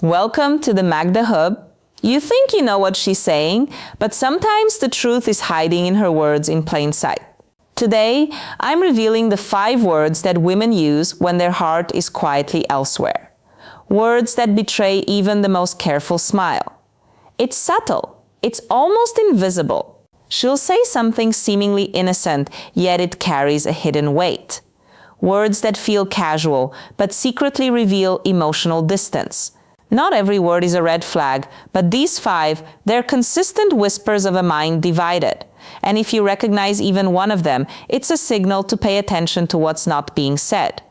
Welcome to the Magda Hub. You think you know what she's saying, but sometimes the truth is hiding in her words in plain sight. Today, I'm revealing the 5 words that women use when their heart is quietly elsewhere. Words that betray even the most careful smile. It's subtle. It's almost invisible. She'll say something seemingly innocent, yet it carries a hidden weight. Words that feel casual, but secretly reveal emotional distance. Not every word is a red flag, but these 5, they're consistent whispers of a mind divided. And if you recognize even one of them, it's a signal to pay attention to what's not being said.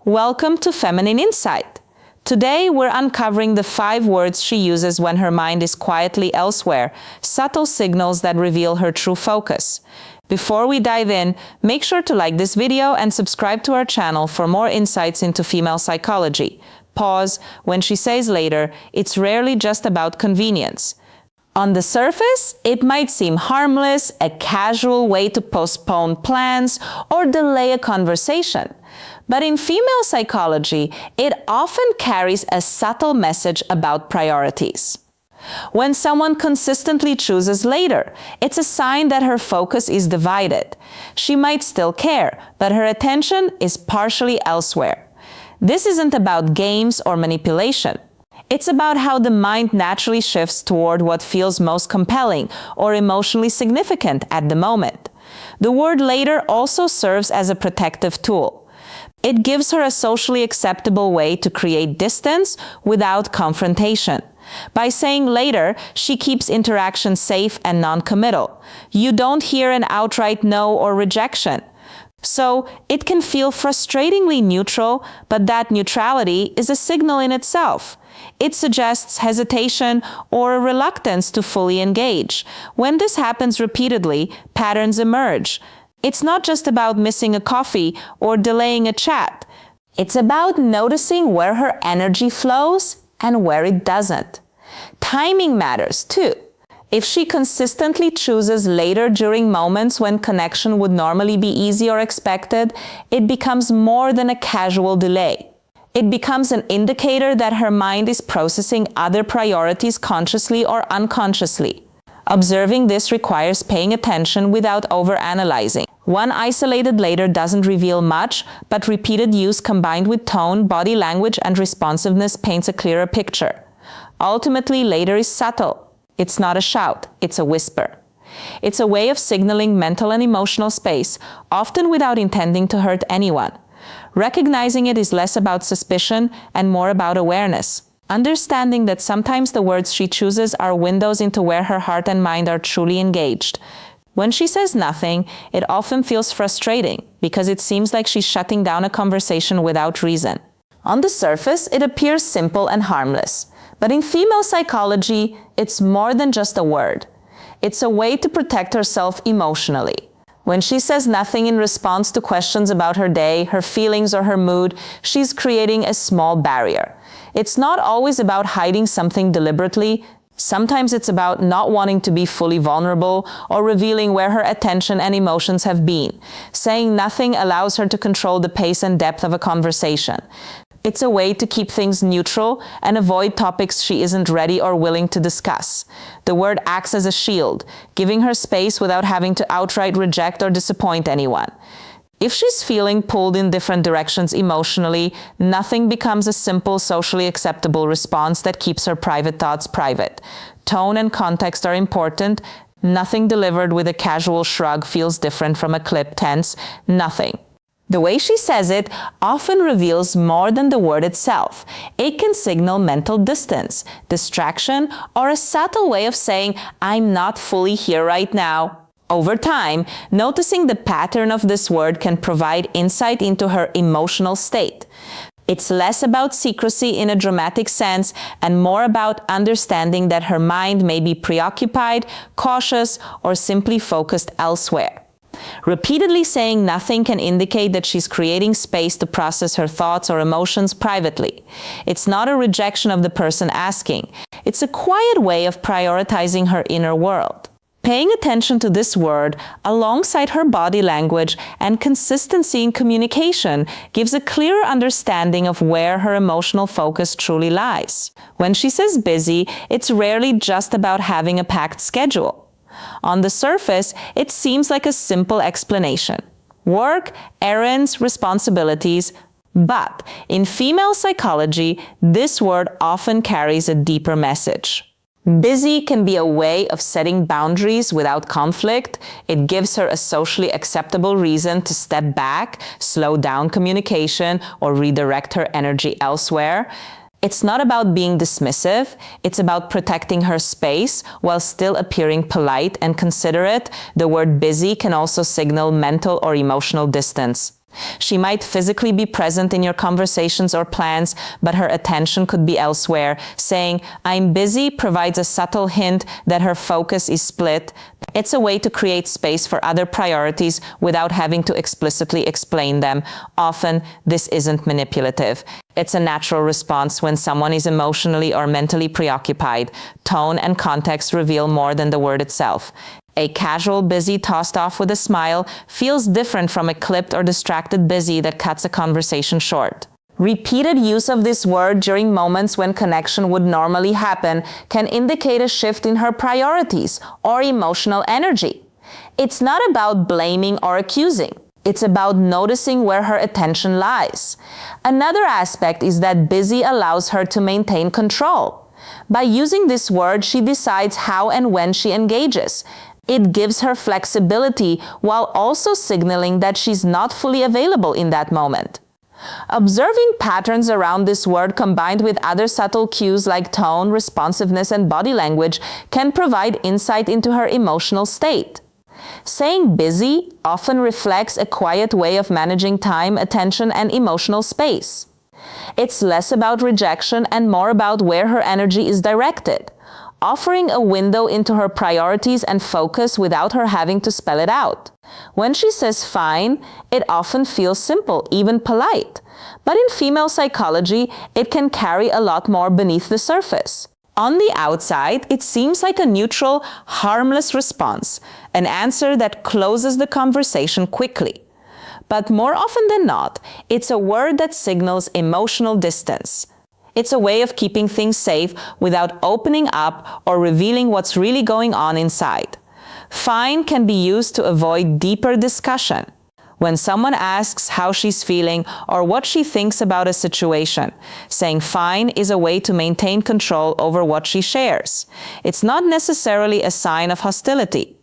Welcome to Feminine Insight. Today, we're uncovering the 5 words she uses when her mind is quietly elsewhere, subtle signals that reveal her true focus. Before we dive in, make sure to like this video and subscribe to our channel for more insights into female psychology. Pause. When she says later, it's rarely just about convenience. On the surface, it might seem harmless, a casual way to postpone plans or delay a conversation. But in female psychology, it often carries a subtle message about priorities. When someone consistently chooses later, it's a sign that her focus is divided. She might still care, but her attention is partially elsewhere. This isn't about games or manipulation. It's about how the mind naturally shifts toward what feels most compelling or emotionally significant at the moment. The word later also serves as a protective tool. It gives her a socially acceptable way to create distance without confrontation. By saying later, she keeps interaction safe and non-committal. You don't hear an outright no or rejection. So it can feel frustratingly neutral, but that neutrality is a signal in itself. It suggests hesitation or a reluctance to fully engage. When this happens repeatedly, patterns emerge. It's not just about missing a coffee or delaying a chat. It's about noticing where her energy flows and where it doesn't. Timing matters too. If she consistently chooses later during moments when connection would normally be easy or expected, it becomes more than a casual delay. It becomes an indicator that her mind is processing other priorities consciously or unconsciously. Observing this requires paying attention without overanalyzing. One isolated later doesn't reveal much, but repeated use combined with tone, body language, and responsiveness paints a clearer picture. Ultimately, later is subtle. It's not a shout, it's a whisper. It's a way of signaling mental and emotional space, often without intending to hurt anyone. Recognizing it is less about suspicion and more about awareness. Understanding that sometimes the words she chooses are windows into where her heart and mind are truly engaged. When she says nothing, it often feels frustrating because it seems like she's shutting down a conversation without reason. On the surface, it appears simple and harmless. But in female psychology, it's more than just a word. It's a way to protect herself emotionally. When she says nothing in response to questions about her day, her feelings, or her mood, she's creating a small barrier. It's not always about hiding something deliberately. Sometimes it's about not wanting to be fully vulnerable or revealing where her attention and emotions have been. Saying nothing allows her to control the pace and depth of a conversation. It's a way to keep things neutral and avoid topics she isn't ready or willing to discuss. The word acts as a shield, giving her space without having to outright reject or disappoint anyone. If she's feeling pulled in different directions emotionally, nothing becomes a simple, socially acceptable response that keeps her private thoughts private. Tone and context are important. Nothing delivered with a casual shrug feels different from a clipped tense. Nothing. The way she says it often reveals more than the word itself. It can signal mental distance, distraction, or a subtle way of saying, "I'm not fully here right now." Over time, noticing the pattern of this word can provide insight into her emotional state. It's less about secrecy in a dramatic sense and more about understanding that her mind may be preoccupied, cautious, or simply focused elsewhere. Repeatedly saying nothing can indicate that she's creating space to process her thoughts or emotions privately. It's not a rejection of the person asking. It's a quiet way of prioritizing her inner world. Paying attention to this word alongside her body language and consistency in communication gives a clearer understanding of where her emotional focus truly lies. When she says busy, it's rarely just about having a packed schedule. On the surface, it seems like a simple explanation. Work, errands, responsibilities. But in female psychology, this word often carries a deeper message. Busy can be a way of setting boundaries without conflict. It gives her a socially acceptable reason to step back, slow down communication, or redirect her energy elsewhere. It's not about being dismissive. It's about protecting her space while still appearing polite and considerate. The word busy can also signal mental or emotional distance. She might physically be present in your conversations or plans, but her attention could be elsewhere. Saying, "I'm busy," provides a subtle hint that her focus is split. It's a way to create space for other priorities without having to explicitly explain them. Often, this isn't manipulative. It's a natural response when someone is emotionally or mentally preoccupied. Tone and context reveal more than the word itself. A casual busy tossed off with a smile feels different from a clipped or distracted busy that cuts a conversation short. Repeated use of this word during moments when connection would normally happen can indicate a shift in her priorities or emotional energy. It's not about blaming or accusing. It's about noticing where her attention lies. Another aspect is that busy allows her to maintain control. By using this word, she decides how and when she engages. It gives her flexibility while also signaling that she's not fully available in that moment. Observing patterns around this word combined with other subtle cues like tone, responsiveness, and body language can provide insight into her emotional state. Saying busy often reflects a quiet way of managing time, attention, and emotional space. It's less about rejection and more about where her energy is directed, offering a window into her priorities and focus without her having to spell it out. When she says fine, it often feels simple, even polite. But in female psychology, it can carry a lot more beneath the surface. On the outside, it seems like a neutral, harmless response, an answer that closes the conversation quickly. But more often than not, it's a word that signals emotional distance. It's a way of keeping things safe without opening up or revealing what's really going on inside. Fine can be used to avoid deeper discussion. When someone asks how she's feeling or what she thinks about a situation, saying fine is a way to maintain control over what she shares. It's not necessarily a sign of hostility.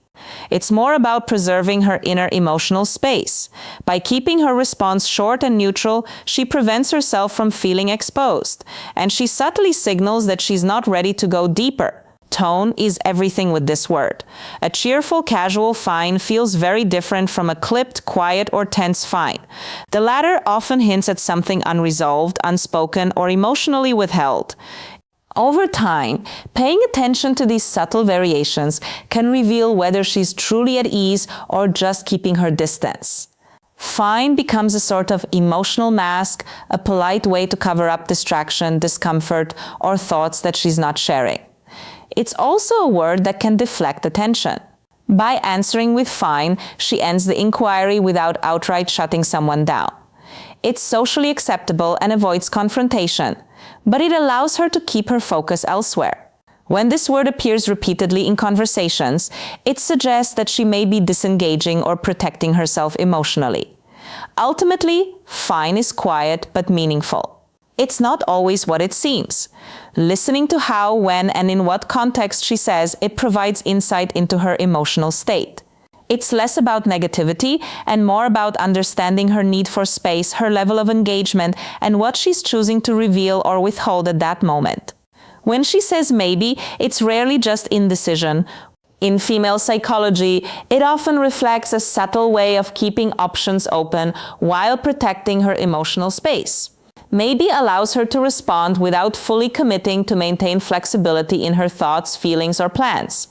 It's more about preserving her inner emotional space. By keeping her response short and neutral, she prevents herself from feeling exposed, and she subtly signals that she's not ready to go deeper. Tone is everything with this word. A cheerful, casual fine feels very different from a clipped, quiet, or tense fine. The latter often hints at something unresolved, unspoken, or emotionally withheld. Over time, paying attention to these subtle variations can reveal whether she's truly at ease or just keeping her distance. Fine becomes a sort of emotional mask, a polite way to cover up distraction, discomfort, or thoughts that she's not sharing. It's also a word that can deflect attention. By answering with fine, she ends the inquiry without outright shutting someone down. It's socially acceptable and avoids confrontation, but it allows her to keep her focus elsewhere. When this word appears repeatedly in conversations, it suggests that she may be disengaging or protecting herself emotionally. Ultimately, fine is quiet but meaningful. It's not always what it seems. Listening to how, when, and in what context she says it provides insight into her emotional state. It's less about negativity and more about understanding her need for space, her level of engagement, and what she's choosing to reveal or withhold at that moment. When she says maybe, it's rarely just indecision. In female psychology, it often reflects a subtle way of keeping options open while protecting her emotional space. Maybe allows her to respond without fully committing to maintain flexibility in her thoughts, feelings, or plans.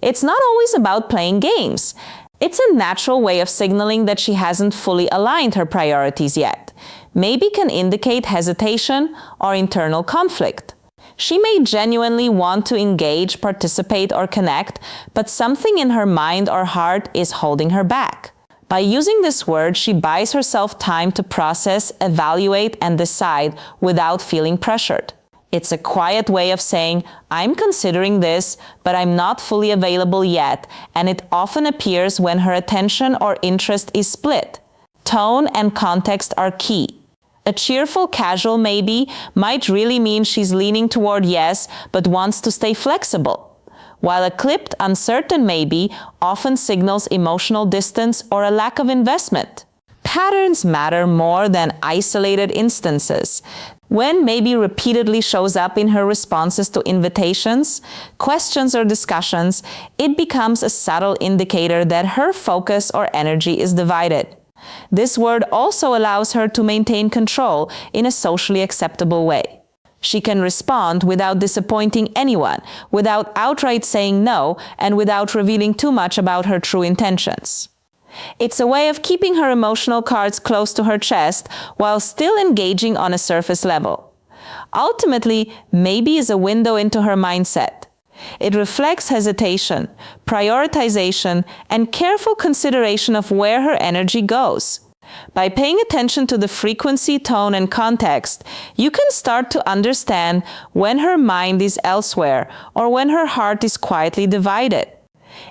It's not always about playing games. It's a natural way of signaling that she hasn't fully aligned her priorities yet. Maybe can indicate hesitation or internal conflict. She may genuinely want to engage, participate, or connect, but something in her mind or heart is holding her back. By using this word, she buys herself time to process, evaluate, and decide without feeling pressured. It's a quiet way of saying, I'm considering this, but I'm not fully available yet, and it often appears when her attention or interest is split. Tone and context are key. A cheerful casual maybe might really mean she's leaning toward yes, but wants to stay flexible, while a clipped, uncertain maybe often signals emotional distance or a lack of investment. Patterns matter more than isolated instances. When maybe repeatedly shows up in her responses to invitations, questions, or discussions, it becomes a subtle indicator that her focus or energy is divided. This word also allows her to maintain control in a socially acceptable way. She can respond without disappointing anyone, without outright saying no, and without revealing too much about her true intentions. It's a way of keeping her emotional cards close to her chest while still engaging on a surface level. Ultimately, maybe is a window into her mindset. It reflects hesitation, prioritization, and careful consideration of where her energy goes. By paying attention to the frequency, tone, and context, you can start to understand when her mind is elsewhere or when her heart is quietly divided.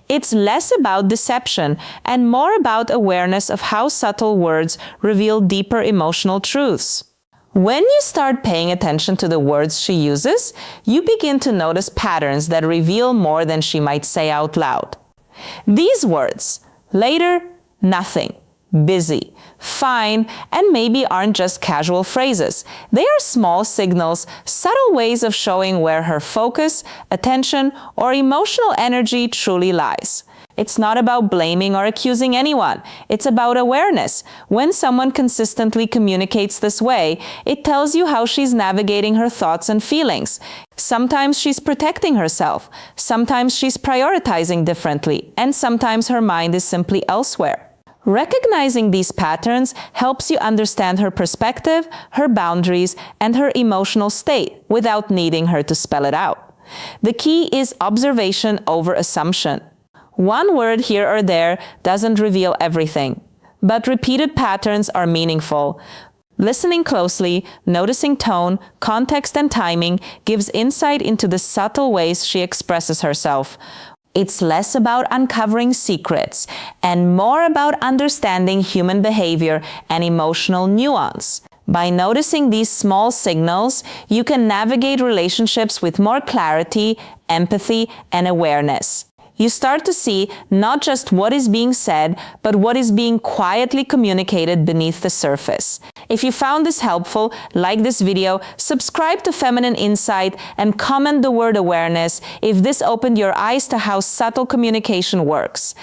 It's less about deception and more about awareness of how subtle words reveal deeper emotional truths. When you start paying attention to the words she uses, you begin to notice patterns that reveal more than she might say out loud. These words, later, nothing, busy, fine, and maybe aren't just casual phrases. They are small signals, subtle ways of showing where her focus, attention, or emotional energy truly lies. It's not about blaming or accusing anyone. It's about awareness. When someone consistently communicates this way, it tells you how she's navigating her thoughts and feelings. Sometimes she's protecting herself. Sometimes she's prioritizing differently. And sometimes her mind is simply elsewhere. Recognizing these patterns helps you understand her perspective, her boundaries, and her emotional state without needing her to spell it out. The key is observation over assumption. One word here or there doesn't reveal everything, but repeated patterns are meaningful. Listening closely, noticing tone, context, and timing gives insight into the subtle ways she expresses herself. It's less about uncovering secrets and more about understanding human behavior and emotional nuance. By noticing these small signals, you can navigate relationships with more clarity, empathy, and awareness. You start to see not just what is being said, but what is being quietly communicated beneath the surface. If you found this helpful, like this video, subscribe to Feminine Insight, and comment the word awareness if this opened your eyes to how subtle communication works.